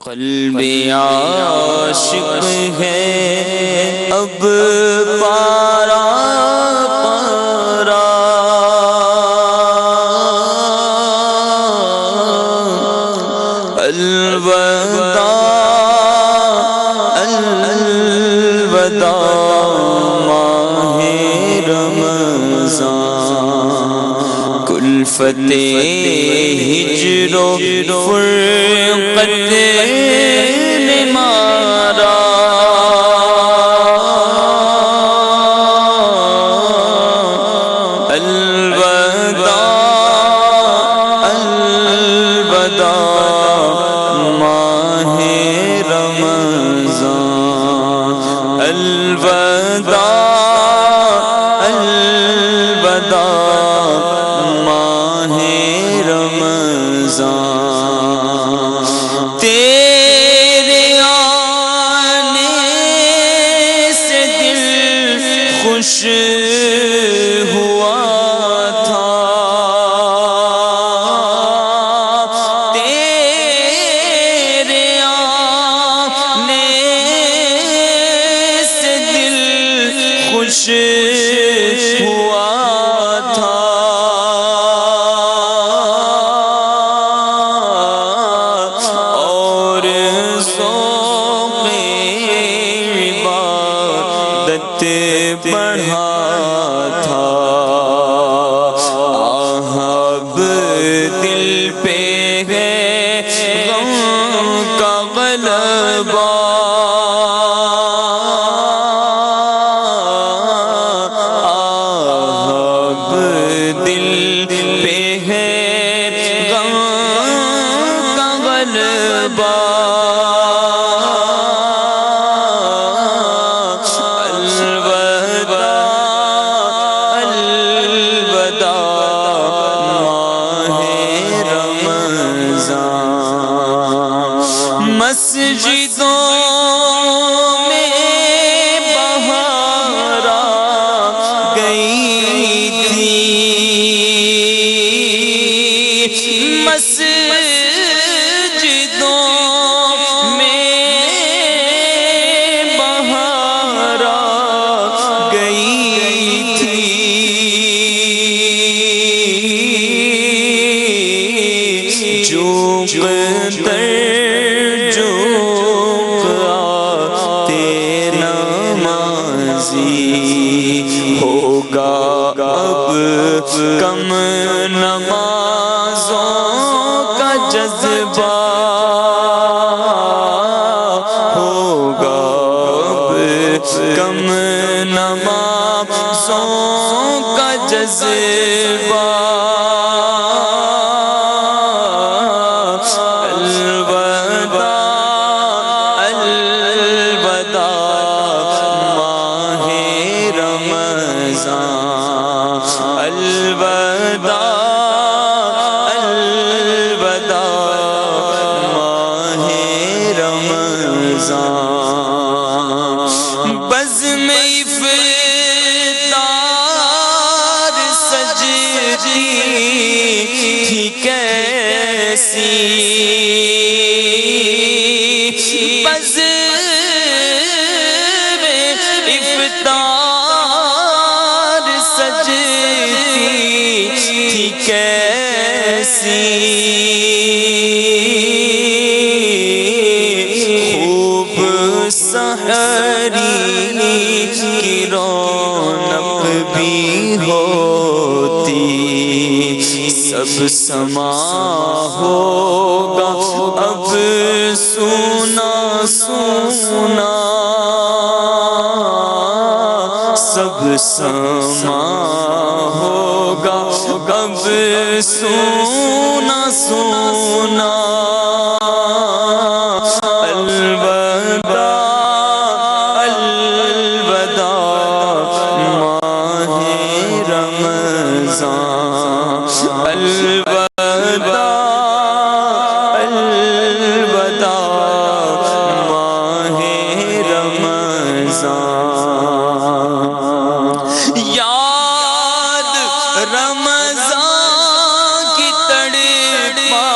قلب عاشق ہے اب پارا پارا، الوداع الوداع ماہ رمضان، کلفت ہجر و فرقت نے مارا، الوداع الوداع ماہ رمضان، الوداع الوداع ماہ رمضان، تیرے آنے سے دل خوش ہوا تھا، تیرے آنے سے دل خوش ہوا تھا، اور ذوق عبادت بڑھا تھا، آہب دل پہ ہے غم کا غلبہ، آہب دل پہ ہے غم کا غلبہ، الوداع الوداع ماہ رمضان، مسجدوں میں بہار آ گئی تھی، مسجدوں میں بہار آ گئی تھی، جوق در جوق آتے نمازی، ہوگا اب کم نمازوں کا جذبہ، ہوگا اب کم نمازوں کا جذبہ، الوداع الوداع ماہ رمضان، الوداع الوداع ماہ رمضان، بزم افطار سجدی تھی کیسی، بزم افطار سجدی تھی کیسی، خوب سحری کی رونق بھی ہوتی، سب سما ہوگا اب سونا سونا، سب سما ہوگا اب سونا سونا، الوداع الوداع ماہ رمضان، الوداع الوداع ماہ رمضان، یاد رمضان کی تڑپا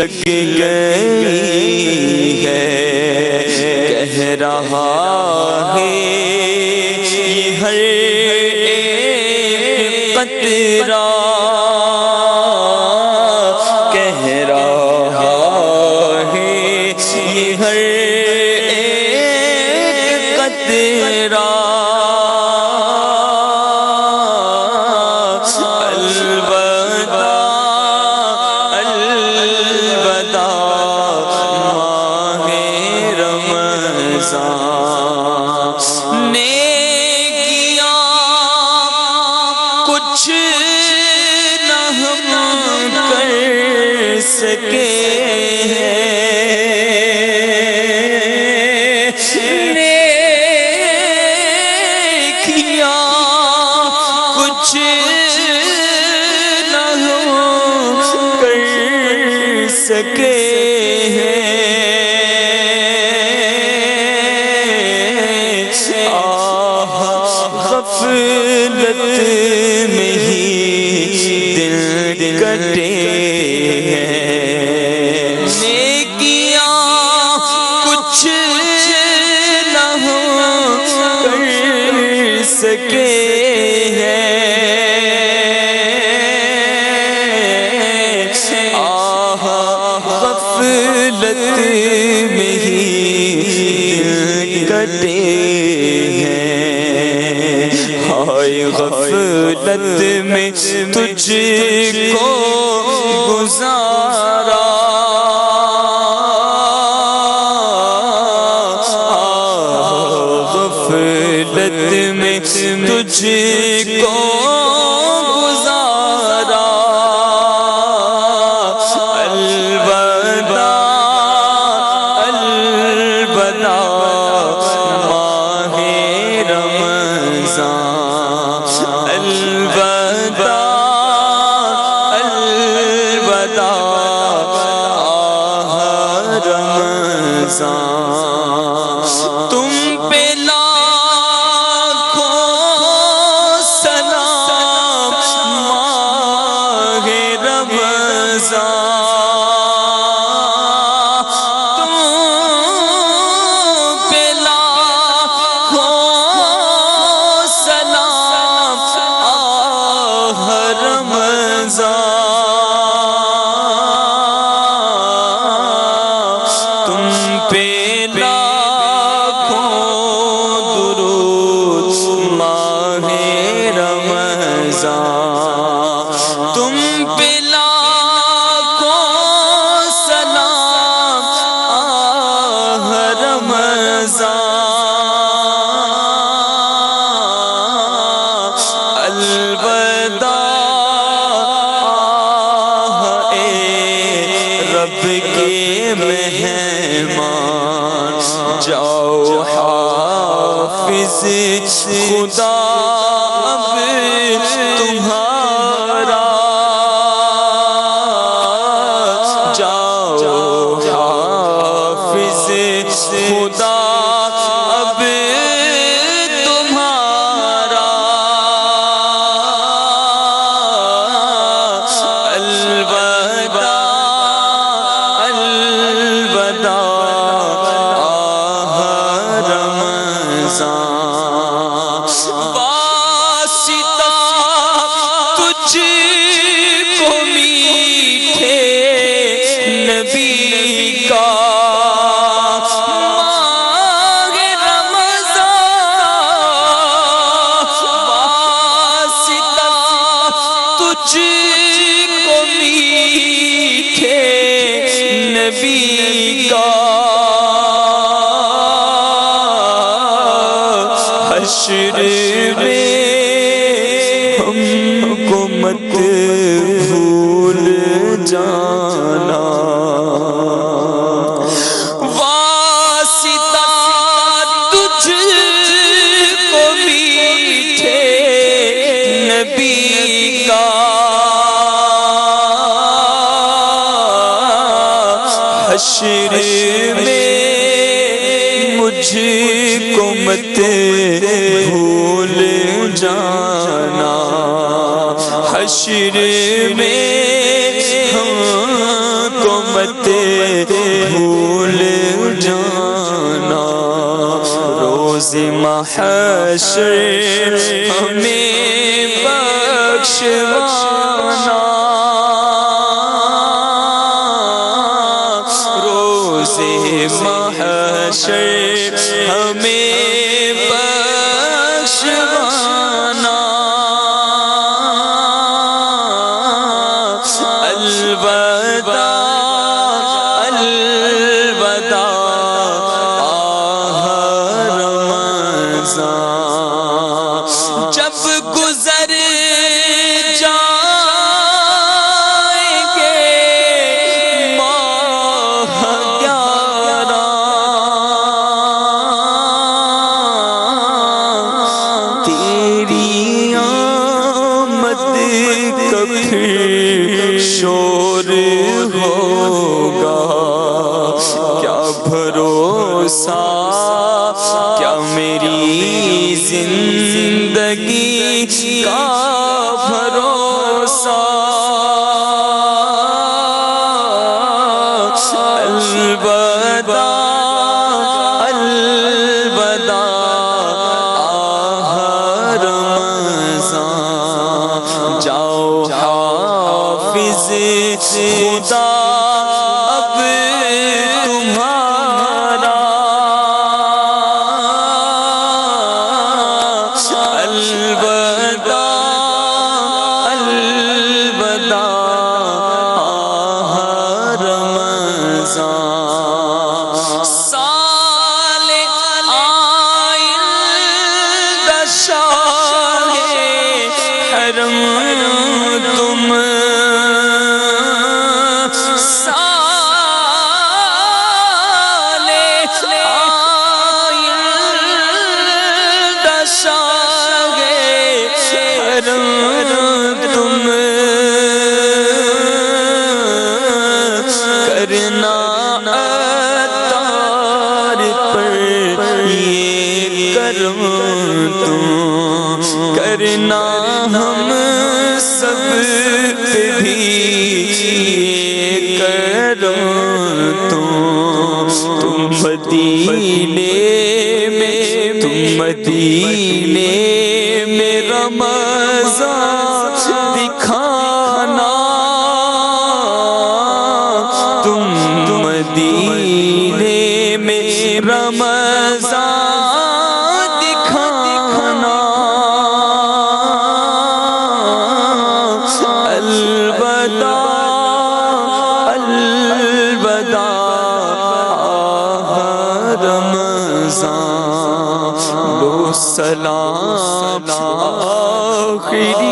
لگ گئی ہے، کہہ رہا ہے یہ ہر ایک قطرہ، کہہ رہا ہے یہ ہر ایک قطرہ، غفلت میں ہی دل کٹے ہیں، نیکیاں کچھ نہ ہو کر سکے ہیں، غفلت میں ہی دل کٹے ہیں، ہائے غفلت میں تجھ کو گزارا، غفلت میں تجھ کو گزارا، الوداع الوداع ماہ رمضان، الوداع الوداع رمضان، تم پہ لاکھوں سلام ماہ رمضان، تم پہ لاکھوں سلام آہ رمضان، تم پہ لاکھوں درود ماہ رمضان، تم پہ لاکھوں سلام آہ رمضان، الوداع اے رب کے مہمان، جاؤ حافظ خدا اب تمہارا، جاؤ حافظ خدا اب تمہارا، الوداع الوداع آہ رمضان، واسطہ تجھ کو میٹھے نبی کا ماہ رمضان، واسطہ تجھ کو میٹھے نبی کا، حشر میں ہم کو مت بھول جانا، واسطہ تجھ کو میٹھے نبی کا، حشر میں مجھ کو مت بھول جانا، حشر میں ہم کو مت روز محشر ہمیں بخشوانا، روز محشر ہمیں بخشوانا، الوداع الوداع جب گزر جائیں گے ماہ 11 تیری آمد کا پھر شور ہوگا، کیا بھروسہ کیا میری زندگی کا بھروسہ، الوداع الوداع رمضان، جاؤ حافظ خدا اب تمہارا، الوداع الوداع رمضان، سال آئندہ شاہ حرم تم، سال آئندہ شاہ حرم تم، کرنا اتار پر یہ کرم تم، کرنا ہم سب پہ بھی یہ کرم تم مدینے میں رمضان دکھانا، تم مدینے میں رمضان دکھانا، الوداع الوداع رمضان، لو سلام آخری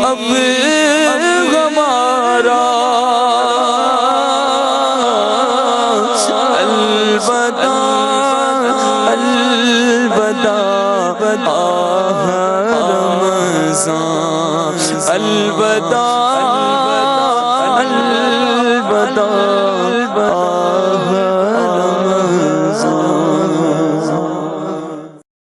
اب ہمارا، الوداع الوداع رمضان، الوداع